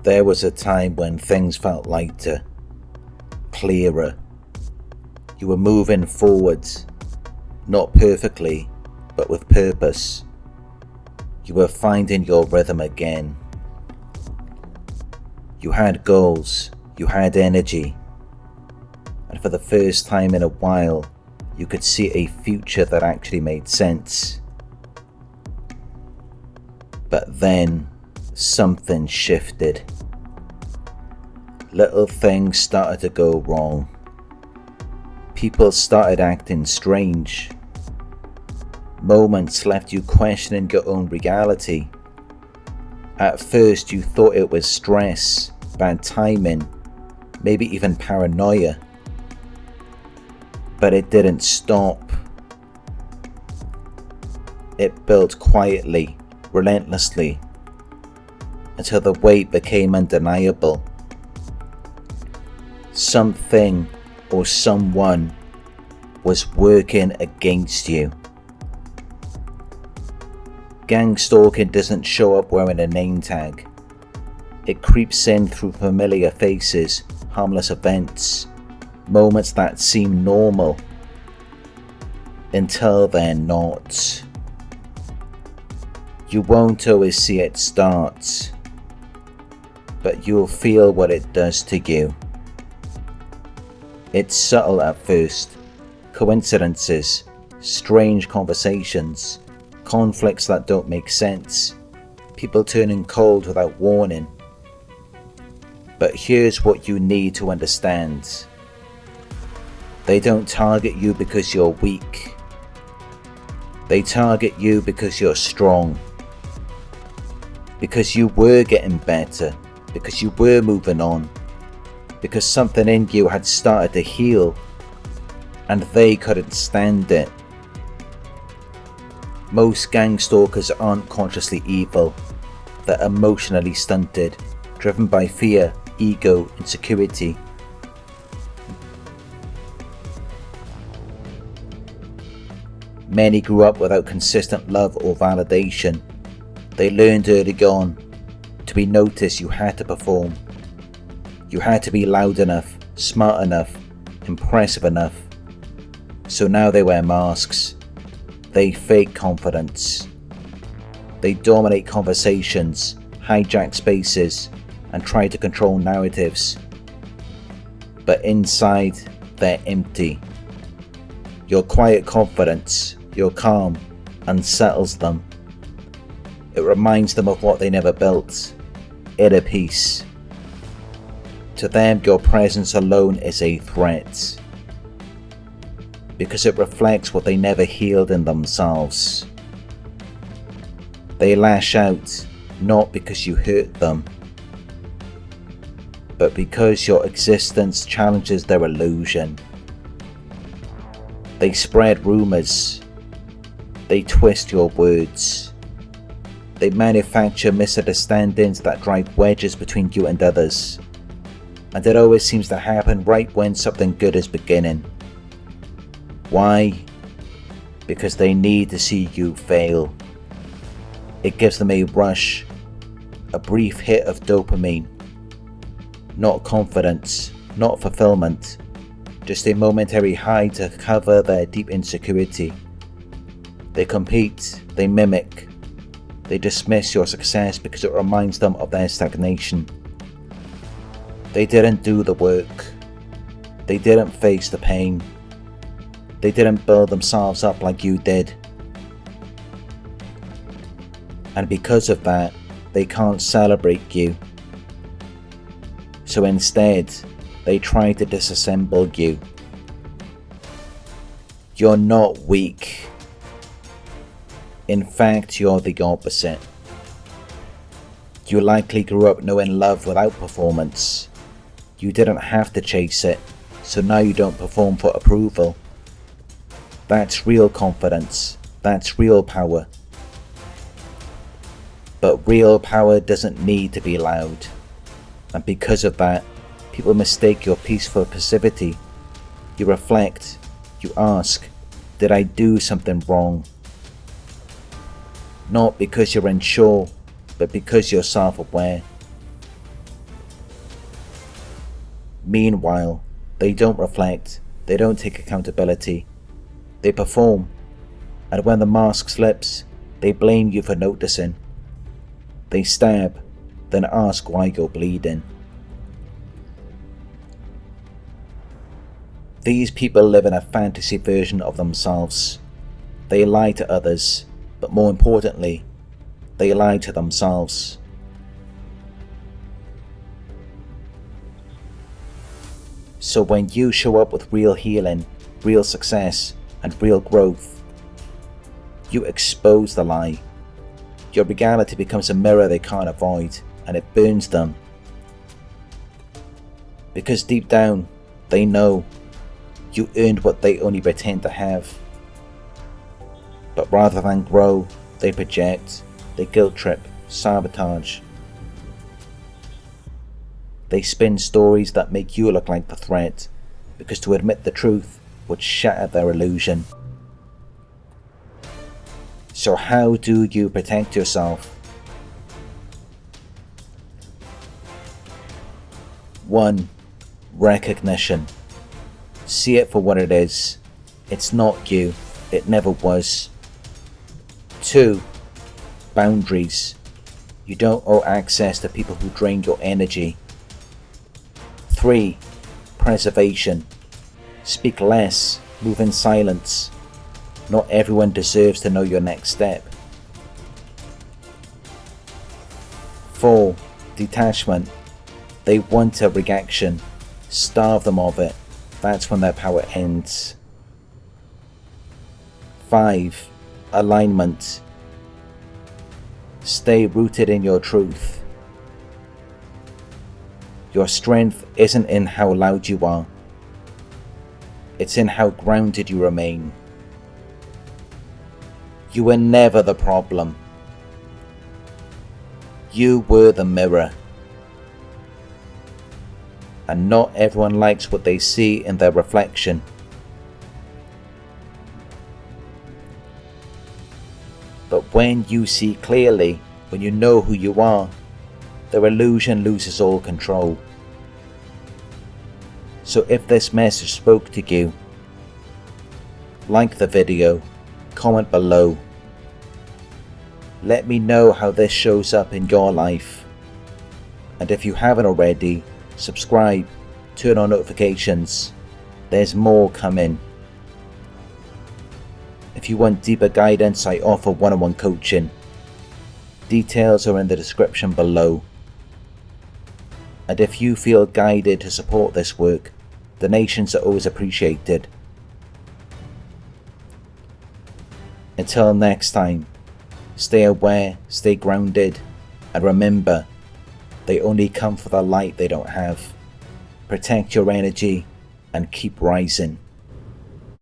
There was a time when things felt lighter, clearer. You were moving forwards, not perfectly, but with purpose. You were finding your rhythm again. You had goals, you had energy, and for the first time in a while, you could see a future that actually made sense. But then, something shifted. Little things started to go wrong. People started acting strange. Moments left you questioning your own reality. At first you thought it was stress, bad timing, maybe even paranoia. But it didn't stop. It built quietly, relentlessly, until the weight became undeniable. Something or someone was working against you. Gangstalking doesn't show up wearing a name tag. It creeps in through familiar faces, harmless events, moments that seem normal until they're not. You won't always see it start, but you'll feel what it does to you. It's subtle at first, coincidences, strange conversations, conflicts that don't make sense, people turning cold without warning. But here's what you need to understand. They don't target you because you're weak. They target you because you're strong. Because you were getting better, because you were moving on, because something in you had started to heal, and they couldn't stand it. Most gangstalkers aren't consciously evil. They're emotionally stunted, driven by fear, ego, insecurity. Many grew up without consistent love or validation. They learned early on, to be noticed you had to perform. You had to be loud enough, smart enough, impressive enough. So now they wear masks. They fake confidence. They dominate conversations, hijack spaces, and try to control narratives. But inside, they're empty. Your quiet confidence, your calm, unsettles them. It reminds them of what they never built, inner peace. To them, your presence alone is a threat, because it reflects what they never healed in themselves. They lash out, not because you hurt them, but because your existence challenges their illusion. They spread rumors. They twist your words. They manufacture misunderstandings that drive wedges between you and others. And it always seems to happen right when something good is beginning. Why? Because they need to see you fail. It gives them a rush, a brief hit of dopamine. Not confidence, not fulfillment, just a momentary high to cover their deep insecurity. They compete, they mimic, they dismiss your success because it reminds them of their stagnation. They didn't do the work. They didn't face the pain. They didn't build themselves up like you did. And because of that, they can't celebrate you. So instead, they try to disassemble you. You're not weak. In fact, you're the opposite. You likely grew up knowing love without performance. You didn't have to chase it, so now you don't perform for approval. That's real confidence. That's real power. But real power doesn't need to be loud. And because of that, people mistake your peace for passivity. You reflect. You ask, did I do something wrong? Not because you're unsure, but because you're self-aware. Meanwhile, they don't reflect, they don't take accountability. They perform, and when the mask slips, they blame you for noticing. They stab, then ask why you're bleeding. These people live in a fantasy version of themselves. They lie to others, but more importantly, they lie to themselves. So when you show up with real healing, real success, and real growth, you expose the lie. Your reality becomes a mirror they can't avoid, and it burns them. Because deep down, they know you earned what they only pretend to have. But rather than grow, they project, they guilt trip, sabotage. They spin stories that make you look like the threat, because to admit the truth would shatter their illusion. So how do you protect yourself? 1. Recognition. See it for what it is. It's not you. It never was. 2. Boundaries. You don't owe access to people who drain your energy. 3. Preservation. Speak less. Move in silence. Not everyone deserves to know your next step. 4. Detachment. They want a reaction. Starve them of it. That's when their power ends. 5. Alignment. Stay rooted in your truth. Your strength isn't in how loud you are. It's in how grounded you remain. You were never the problem. You were the mirror. And not everyone likes what they see in their reflection. But when you see clearly, when you know who you are, their illusion loses all control. So if this message spoke to you, like the video, comment below. Let me know how this shows up in your life. And if you haven't already, subscribe, turn on notifications. There's more coming. If you want deeper guidance, I offer one-on-one coaching. Details are in the description below. And if you feel guided to support this work, donations are always appreciated. Until next time, stay aware, stay grounded, and remember, they only come for the light they don't have. Protect your energy and keep rising.